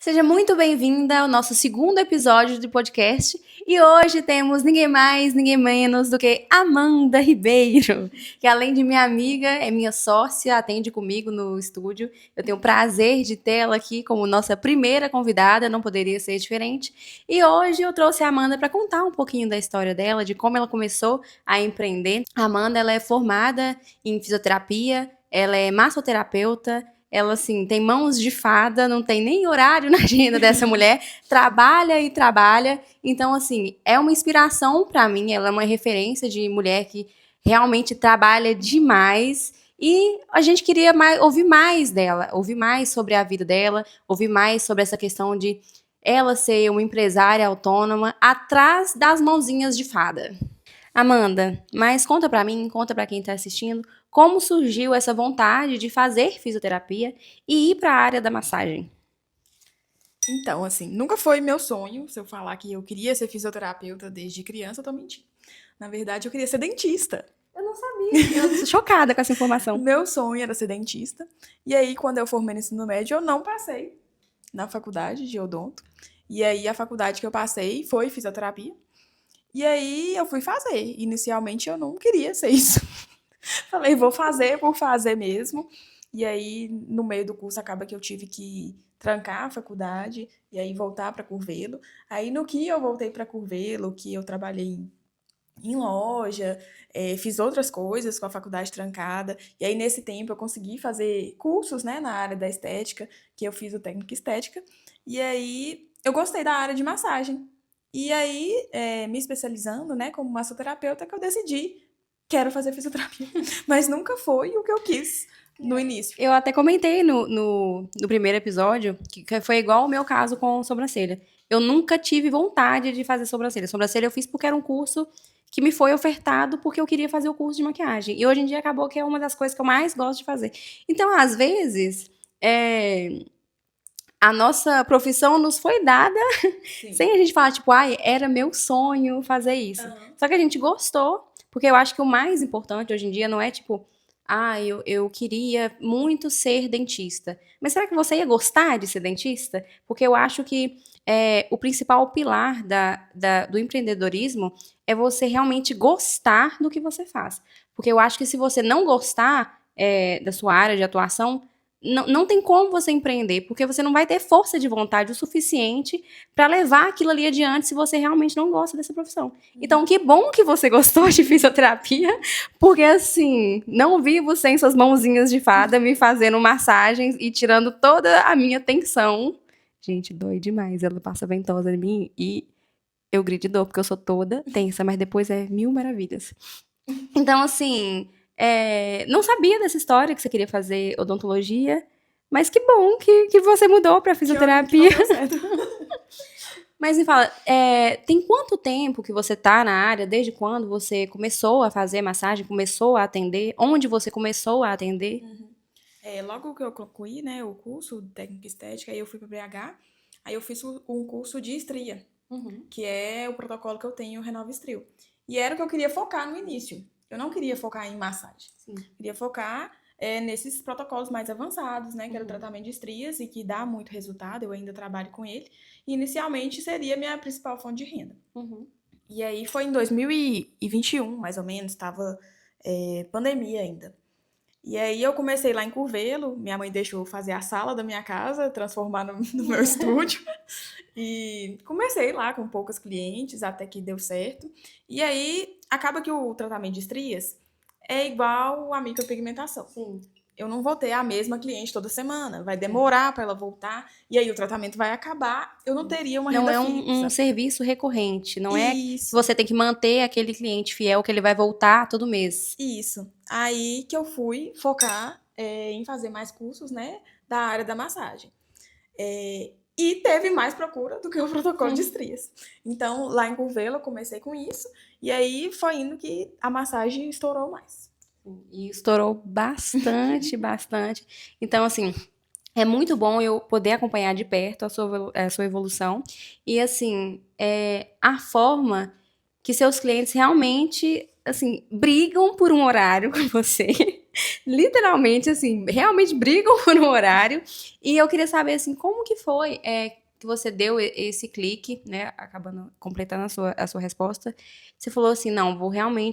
Seja muito bem-vinda ao nosso segundo episódio do podcast. E hoje temos ninguém mais, ninguém menos do que Amanda Ribeiro, que além de minha amiga, é minha sócia, atende comigo no estúdio. Eu tenho o prazer de tê-la aqui como nossa primeira convidada, não poderia ser diferente. E hoje eu trouxe a Amanda para contar um pouquinho da história dela, de como ela começou a empreender. A Amanda, ela é formada em fisioterapia, ela é massoterapeuta. Ela, assim, tem mãos de fada, não tem nem horário na agenda dessa mulher, trabalha e trabalha. Então, assim, é uma inspiração para mim, ela é uma referência de mulher que realmente trabalha demais. E a gente queria ouvir mais dela, ouvir mais sobre a vida dela, ouvir mais sobre essa questão de ela ser uma empresária autônoma atrás das mãozinhas de fada. Amanda, mas conta pra mim, conta pra quem tá assistindo, como surgiu essa vontade de fazer fisioterapia e ir pra área da massagem? Então, assim, nunca foi meu sonho. Se eu falar que eu queria ser fisioterapeuta desde criança, eu tô mentindo. Na verdade, eu queria ser dentista. Eu não sabia. Eu tô chocada com essa informação. Meu sonho era ser dentista. E aí, quando eu formei no ensino médio, eu não passei na faculdade de odonto. E aí, a faculdade que eu passei foi fisioterapia. E aí, eu fui fazer. Inicialmente, eu não queria ser isso. Falei, vou fazer por fazer mesmo. E aí, no meio do curso, acaba que eu tive que trancar a faculdade e aí voltar para Curvelo. Aí, no que eu voltei para Curvelo, que eu trabalhei em loja, fiz outras coisas com a faculdade trancada. E aí, nesse tempo, eu consegui fazer cursos, né, na área da estética, que eu fiz o técnico estética. E aí, eu gostei da área de massagem. E aí, me especializando, né, como massoterapeuta, que eu decidi quero fazer fisioterapia. Mas nunca foi o que eu quis no início. Eu até comentei no primeiro episódio que foi igual o meu caso com sobrancelha. Eu nunca tive vontade de fazer sobrancelha. Sobrancelha eu fiz porque era um curso que me foi ofertado porque eu queria fazer o curso de maquiagem. E hoje em dia acabou que é uma das coisas que eu mais gosto de fazer. Então, às vezes, a nossa profissão nos foi dada Sim. sem a gente falar, tipo, ai, era meu sonho fazer isso. Aham. Só que a gente gostou, porque eu acho que o mais importante hoje em dia não é, tipo, ah, eu queria muito ser dentista. Mas será que você ia gostar de ser dentista? Porque eu acho que o principal pilar do empreendedorismo é você realmente gostar do que você faz. Porque eu acho que se você não gostar da sua área de atuação, não tem como você empreender, porque você não vai ter força de vontade o suficiente para levar aquilo ali adiante se você realmente não gosta dessa profissão. Então, que bom que você gostou de fisioterapia, porque assim, não vivo sem suas mãozinhas de fada me fazendo massagens e tirando toda a minha tensão. Gente, dói demais. Ela passa ventosa em mim e eu grito de dor, porque eu sou toda tensa, mas depois é mil maravilhas. Então, assim, não sabia dessa história que você queria fazer odontologia, mas que bom que você mudou para Que não fisioterapia. deu certo. Mas me fala, tem quanto tempo que você tá na área? Desde quando você começou a fazer massagem, começou a atender? Onde você começou a atender? Logo que eu concluí, né, o curso de técnica estética, aí eu fui para BH, aí eu fiz um curso de estria, que é o protocolo que eu tenho, o Renova Estrio. E era o que eu queria focar no início. Eu não queria focar em massagem. Sim. Queria focar nesses protocolos mais avançados, né, que era o tratamento de estrias e que dá muito resultado, eu ainda trabalho com ele. E inicialmente seria minha principal fonte de renda. E aí foi em 2021, mais ou menos, estava pandemia ainda. E aí eu comecei lá em Curvelo, minha mãe deixou fazer a sala da minha casa, transformar no meu estúdio. E comecei lá com poucas clientes, até que deu certo. E aí acaba que o tratamento de estrias é igual a micropigmentação. Sim. Eu não vou ter a mesma cliente toda semana, vai demorar para ela voltar, e aí o tratamento vai acabar, eu não teria uma Não renda é fixa. um serviço recorrente, não é que Isso. você tem que manter aquele cliente fiel que ele vai voltar todo mês. Isso. Aí que eu fui focar em fazer mais cursos, né, da área da massagem. E teve mais procura do que o protocolo de estrias. Então, lá em Curvelo, eu comecei com isso, e aí foi indo que a massagem estourou mais. E estourou bastante, bastante. Então, assim, é muito bom eu poder acompanhar de perto a sua evolução. E, assim, a forma que seus clientes realmente, assim, brigam por um horário com você. literalmente, assim, realmente brigam por um horário. E eu queria saber, assim, como que foi que você deu esse clique, né, acabando completando a sua resposta. Você falou assim, não,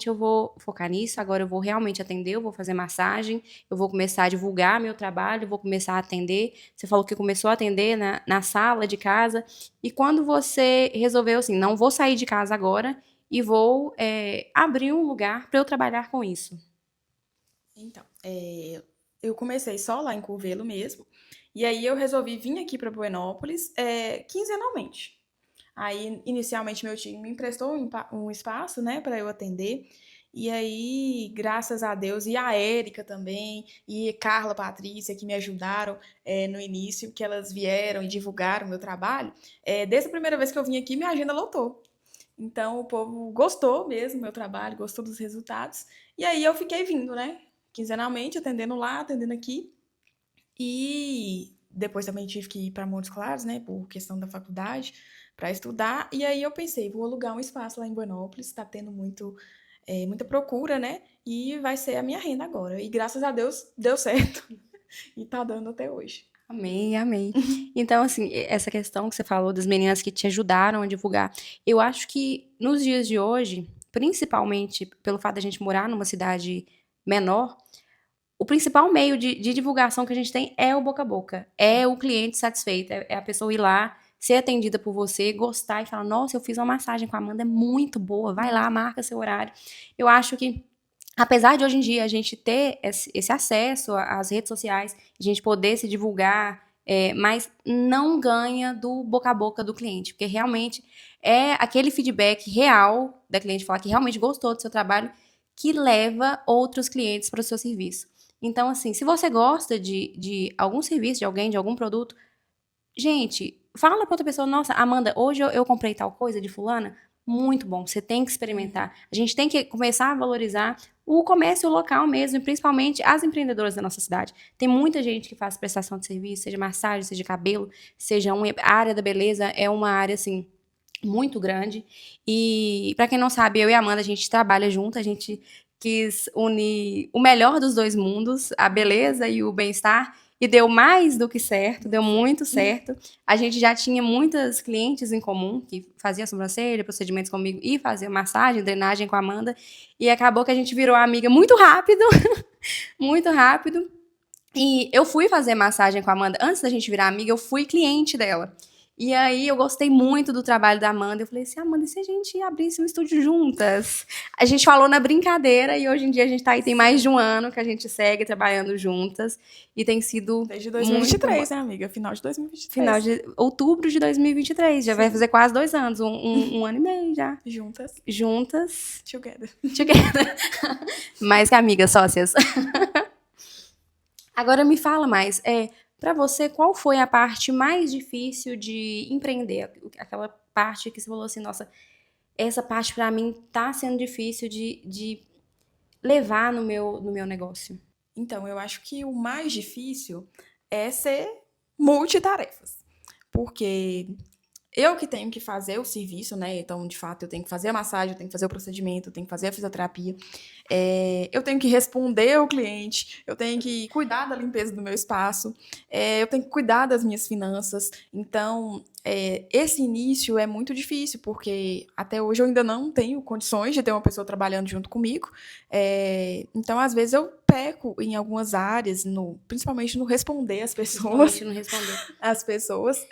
eu vou focar nisso, agora eu vou realmente atender, eu vou fazer massagem, eu vou começar a divulgar meu trabalho, eu vou começar a atender. Você falou que começou a atender na sala de casa. E quando você resolveu, assim, não vou sair de casa agora e vou abrir um lugar para eu trabalhar com isso? Então, eu comecei só lá em Curvelo mesmo, e aí eu resolvi vir aqui para Buenópolis quinzenalmente. Aí, inicialmente, meu time me emprestou um espaço, né, para eu atender. E aí, graças a Deus, e a Érica também, e Carla, Patrícia, que me ajudaram no início, que elas vieram e divulgaram o meu trabalho. Desde a primeira vez que eu vim aqui, minha agenda lotou. Então, o povo gostou mesmo do meu trabalho, gostou dos resultados. E aí, eu fiquei vindo, né, quinzenalmente, atendendo lá, atendendo aqui. E depois também tive que ir para Montes Claros, né, por questão da faculdade, para estudar. E aí eu pensei, vou alugar um espaço lá em Buenópolis, está tendo muita procura, né? E vai ser a minha renda agora. E graças a Deus deu certo. E tá dando até hoje. Amei, amei. Então, assim, essa questão que você falou das meninas que te ajudaram a divulgar, eu acho que nos dias de hoje, principalmente pelo fato de a gente morar numa cidade menor, o principal meio de divulgação que a gente tem é o boca a boca. É o cliente satisfeito. É a pessoa ir lá, ser atendida por você, gostar e falar: Nossa, eu fiz uma massagem com a Amanda, é muito boa. Vai lá, marca seu horário. Eu acho que, apesar de hoje em dia a gente ter esse acesso às redes sociais, a gente poder se divulgar, mas não ganha do boca a boca do cliente, porque realmente é aquele feedback real da cliente falar que realmente gostou do seu trabalho que leva outros clientes para o seu serviço. Então, assim, se você gosta de algum serviço, de alguém, de algum produto, gente, fala para outra pessoa, nossa, Amanda, hoje eu comprei tal coisa de fulana, muito bom, você tem que experimentar. A gente tem que começar a valorizar o comércio local mesmo, e principalmente as empreendedoras da nossa cidade. Tem muita gente que faz prestação de serviço, seja massagem, seja cabelo, seja a área da beleza, é uma área, assim, muito grande. E, para quem não sabe, eu e a Amanda, a gente trabalha junto, a gente quis unir o melhor dos dois mundos, a beleza e o bem-estar, e deu mais do que certo, deu muito certo. A gente já tinha muitas clientes em comum, que faziam sobrancelha, procedimentos comigo, e fazia massagem, drenagem com a Amanda, e acabou que a gente virou amiga muito rápido, muito rápido. E eu fui fazer massagem com a Amanda, antes da gente virar amiga, eu fui cliente dela. E aí eu gostei muito do trabalho da Amanda. Eu falei assim, Amanda, e se a gente abrisse um estúdio juntas? A gente falou na brincadeira e hoje em dia a gente tá aí, tem mais de um ano que a gente segue trabalhando juntas. E tem sido Desde muito 2023, bom. né, amiga? Final de 2023. Final de outubro de 2023. Já vai fazer quase 2 anos, um ano e meio já. Juntas. Juntas. Together. Together. Mais que amigas, sócias. Agora me fala mais, para você, qual foi a parte mais difícil de empreender? Aquela parte que você falou assim, nossa, essa parte para mim tá sendo difícil de levar no meu negócio. Então, eu acho que o mais difícil é ser multitarefas. Porque eu que tenho que fazer o serviço, né? Então, de fato, eu tenho que fazer a massagem, eu tenho que fazer o procedimento, eu tenho que fazer a fisioterapia, eu tenho que responder ao cliente, eu tenho que cuidar da limpeza do meu espaço, eu tenho que cuidar das minhas finanças. Então, esse início é muito difícil, porque até hoje eu ainda não tenho condições de ter uma pessoa trabalhando junto comigo. Então, às vezes, eu peco em algumas áreas, principalmente no responder às pessoas. Não responder. As pessoas.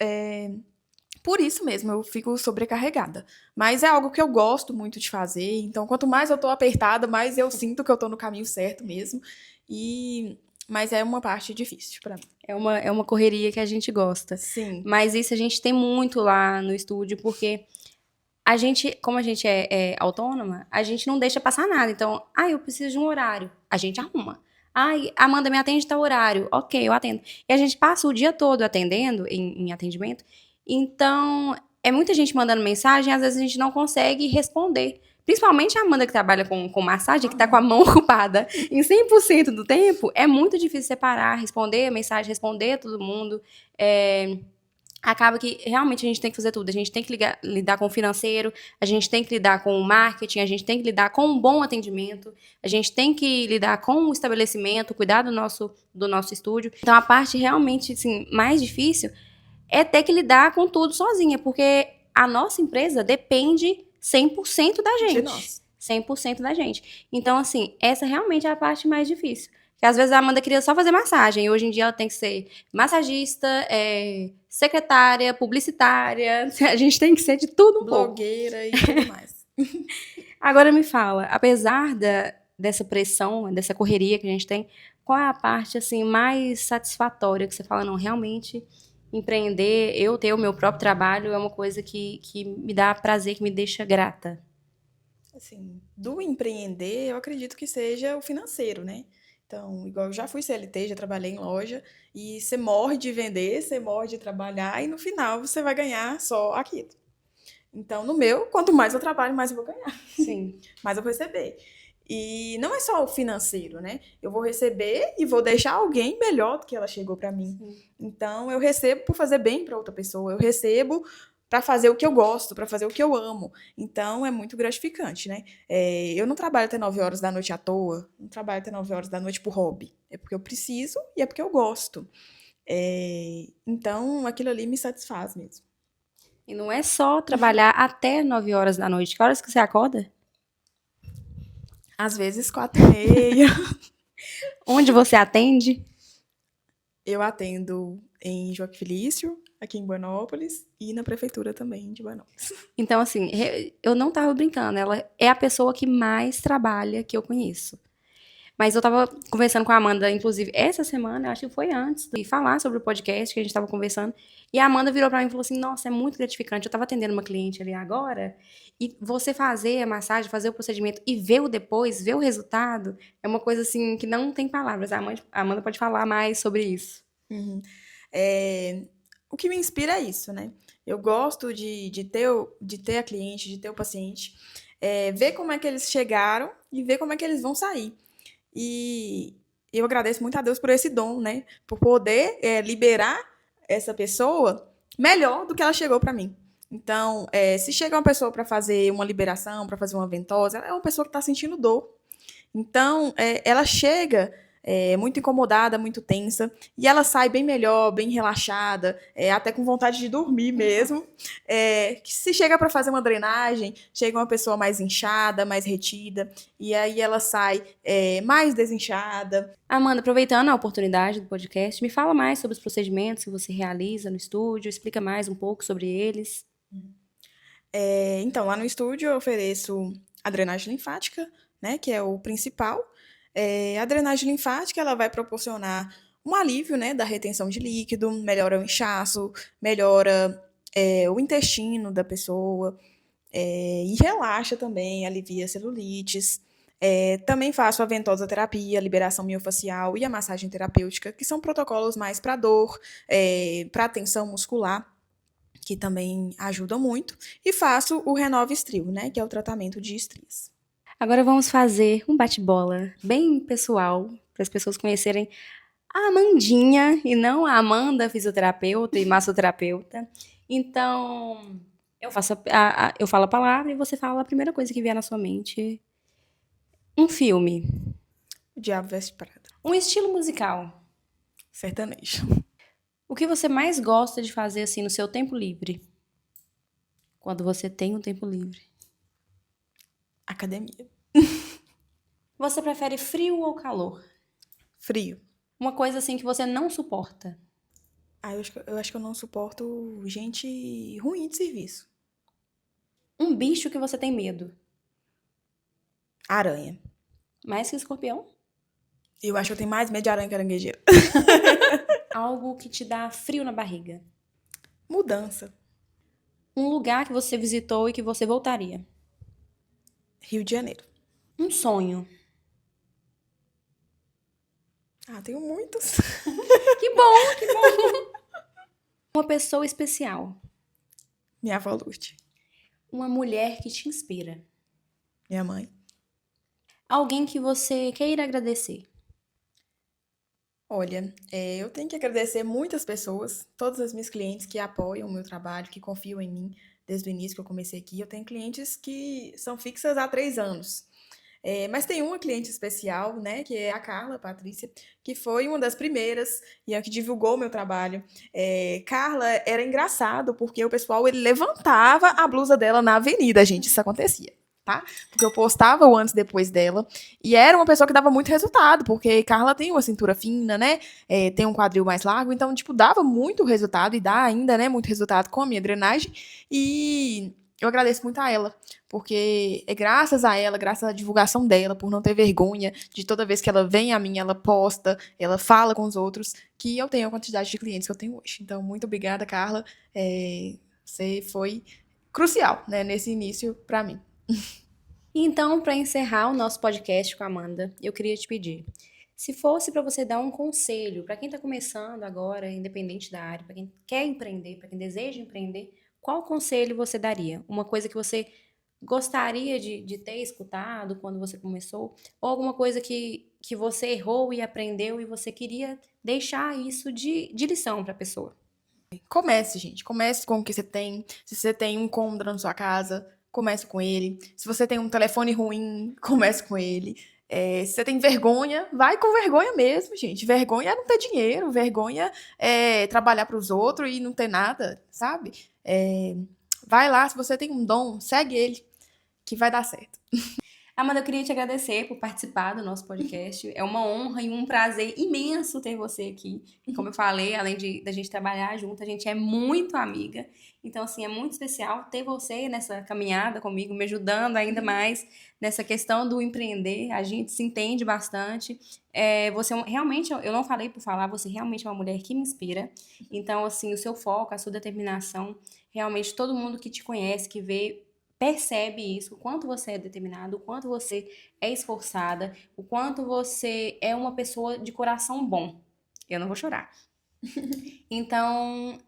Por isso mesmo, eu fico sobrecarregada. Mas é algo que eu gosto muito de fazer. Então, quanto mais eu tô apertada, mais eu sinto que eu tô no caminho certo mesmo. Mas é uma parte difícil pra mim. É uma correria que a gente gosta. Sim. Mas isso a gente tem muito lá no estúdio, porque a gente, como a gente é autônoma, a gente não deixa passar nada. Então, eu preciso de um horário. A gente arruma. Amanda, me atende tal horário. Ok, eu atendo. E a gente passa o dia todo atendendo, em atendimento. Então, é muita gente mandando mensagem, às vezes a gente não consegue responder. Principalmente a Amanda que trabalha com massagem, que tá com a mão ocupada em 100% do tempo, é muito difícil separar, responder a mensagem, responder todo mundo. acaba que realmente a gente tem que fazer tudo. A gente tem que lidar com o financeiro, a gente tem que lidar com o marketing, a gente tem que lidar com um bom atendimento, a gente tem que lidar com o estabelecimento, cuidar do nosso estúdio. Então, a parte realmente assim, mais difícil é ter que lidar com tudo sozinha, porque a nossa empresa depende 100% da De gente. nós. 100% da gente. Então, assim, essa realmente é a parte mais difícil. Porque às vezes a Amanda queria só fazer massagem, e hoje em dia ela tem que ser massagista, secretária, publicitária, a gente tem que ser de tudo um pouco. Blogueira e tudo mais. Agora me fala, apesar dessa pressão, dessa correria que a gente tem, qual é a parte assim mais satisfatória que você fala, não, realmente empreender, eu ter o meu próprio trabalho é uma coisa que me dá prazer, que me deixa grata. Assim, do empreender, eu acredito que seja o financeiro, né? Então, igual eu já fui CLT, já trabalhei em loja, e você morre de vender, você morre de trabalhar, e no final você vai ganhar só aquilo. Então, no meu, quanto mais eu trabalho, mais eu vou ganhar, Sim. mais eu vou receber. E não é só o financeiro, né? Eu vou receber e vou deixar alguém melhor do que ela chegou para mim. Sim. Então, eu recebo por fazer bem para outra pessoa, eu recebo para fazer o que eu gosto, para fazer o que eu amo. Então, é muito gratificante, né? Eu não trabalho até 9 horas da noite à toa, não trabalho até 9 horas da noite por hobby. É porque eu preciso e é porque eu gosto. Então, aquilo ali me satisfaz mesmo. E não é só trabalhar até 9 horas da noite. Que horas que você acorda? Às vezes, 4h30. Onde você atende? Eu atendo em Joaquim Felício, aqui em Buenópolis, e na prefeitura também de Buenópolis. Então, assim, eu não tava brincando. Ela é a pessoa que mais trabalha que eu conheço. Mas eu tava conversando com a Amanda, inclusive, essa semana, acho que foi antes de falar sobre o podcast que a gente tava conversando. E a Amanda virou pra mim e falou assim: Nossa, é muito gratificante. Eu tava atendendo uma cliente ali agora, e você fazer a massagem, fazer o procedimento e ver o depois, ver o resultado, é uma coisa assim que não tem palavras. A Amanda pode falar mais sobre isso. Uhum. O que me inspira é isso, né? Eu gosto de ter a cliente, de ter o paciente, ver como é que eles chegaram e ver como é que eles vão sair. E eu agradeço muito a Deus por esse dom, né? Por poder liberar essa pessoa melhor do que ela chegou para mim. Então, se chega uma pessoa para fazer uma liberação, para fazer uma ventosa, ela é uma pessoa que está sentindo dor. Então, ela chega muito incomodada, muito tensa, e ela sai bem melhor, bem relaxada, até com vontade de dormir mesmo. Que se chega para fazer uma drenagem, chega uma pessoa mais inchada, mais retida, e aí ela sai mais desinchada. Amanda, aproveitando a oportunidade do podcast, me fala mais sobre os procedimentos que você realiza no estúdio, explica mais um pouco sobre eles. Então, lá no estúdio eu ofereço a drenagem linfática, né, que é o principal. A drenagem linfática ela vai proporcionar um alívio, né, da retenção de líquido, melhora o inchaço, melhora o intestino da pessoa, e relaxa também, alivia celulites. Também faço a ventosa terapia, a liberação miofacial e a massagem terapêutica, que são protocolos mais para dor, para tensão muscular, que também ajudam muito. E faço o Renova Estrio, né, que é o tratamento de estrias. Agora vamos fazer um bate-bola bem pessoal, para as pessoas conhecerem a Amandinha e não a Amanda, fisioterapeuta e massoterapeuta. Então, eu falo a palavra e você fala a primeira coisa que vier na sua mente. Um filme, O Diabo Veste Prada. um estilo musical. Sertanejo. O que você mais gosta de fazer assim no seu tempo livre? Quando você tem um tempo livre. Academia. Você prefere frio ou calor? Frio. Uma coisa assim que você não suporta. Eu acho que eu não suporto gente ruim de serviço. Um bicho que você tem medo. Aranha. Mais que escorpião? Eu acho que eu tenho mais medo de aranha que caranguejeira. Algo que te dá frio na barriga. Mudança. Um lugar que você visitou e que você voltaria. Rio de Janeiro. Um sonho. Tenho muitos. Que bom, que bom. Uma pessoa especial. Minha avó Lourdes. Uma mulher que te inspira. Minha mãe. Alguém que você queira agradecer. Olha, eu tenho que agradecer muitas pessoas, todas as minhas clientes que apoiam o meu trabalho, que confiam em mim desde o início que eu comecei aqui. Eu tenho clientes que são fixas há 3 anos. Mas tem uma cliente especial, né, que é a Carla Patrícia, que foi uma das primeiras e é a que divulgou o meu trabalho. Carla era engraçado porque o pessoal ele levantava a blusa dela na avenida, gente, isso acontecia. Tá? Porque eu postava o antes e depois dela. E era uma pessoa que dava muito resultado, porque Carla tem uma cintura fina, né? Tem um quadril mais largo, então, tipo, dava muito resultado e dá ainda, né? Muito resultado com a minha drenagem. E eu agradeço muito a ela, porque é graças a ela, graças à divulgação dela, por não ter vergonha de toda vez que ela vem a mim, ela posta, ela fala com os outros, que eu tenho a quantidade de clientes que eu tenho hoje. Então, muito obrigada, Carla. Você foi crucial, né, nesse início para mim. Então, para encerrar o nosso podcast com a Amanda, eu queria te pedir, se fosse para você dar um conselho para quem está começando agora, independente da área, para quem quer empreender, para quem deseja empreender, qual conselho você daria? Uma coisa que você gostaria de ter escutado quando você começou? Ou alguma coisa que você errou e aprendeu e você queria deixar isso de lição para a pessoa? Comece, gente. Comece com o que você tem. Se você tem um cômodo na sua casa, comece com ele. Se você tem um telefone ruim, comece com ele. Se você tem vergonha, vai com vergonha mesmo, gente. Vergonha é não ter dinheiro, vergonha é trabalhar para os outros e não ter nada, sabe? Vai lá, se você tem um dom, segue ele, que vai dar certo. Amanda, eu queria te agradecer por participar do nosso podcast. É uma honra e um prazer imenso ter você aqui. Como eu falei, além da gente trabalhar junto, a gente é muito amiga. Então, assim, é muito especial ter você nessa caminhada comigo, me ajudando ainda mais nessa questão do empreender. A gente se entende bastante. Você realmente, eu não falei por falar, você realmente é uma mulher que me inspira. Então, assim, o seu foco, a sua determinação, realmente todo mundo que te conhece, que vê percebe isso, o quanto você é determinado, o quanto você é esforçada, o quanto você é uma pessoa de coração bom. Eu não vou chorar. Então,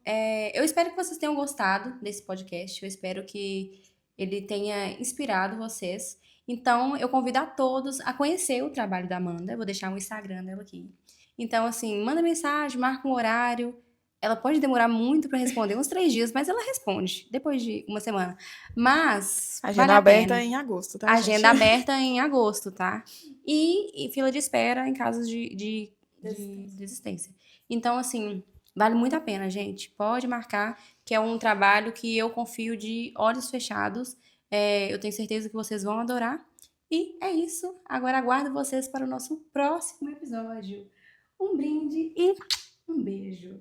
eu espero que vocês tenham gostado desse podcast. Eu espero que ele tenha inspirado vocês. Então, eu convido a todos a conhecer o trabalho da Amanda. Eu vou deixar o Instagram dela aqui. Então, assim, manda mensagem, marca um horário. Ela pode demorar muito para responder, uns 3 dias, mas ela responde depois de uma semana. Mas vale Agenda a aberta pena. em agosto, tá, gente? Agenda aberta em agosto, tá? E fila de espera em casos de desistência. Então, assim, vale muito a pena, gente. Pode marcar, que é um trabalho que eu confio de olhos fechados. Eu tenho certeza que vocês vão adorar. E é isso. Agora aguardo vocês para o nosso próximo episódio. Um brinde e um beijo.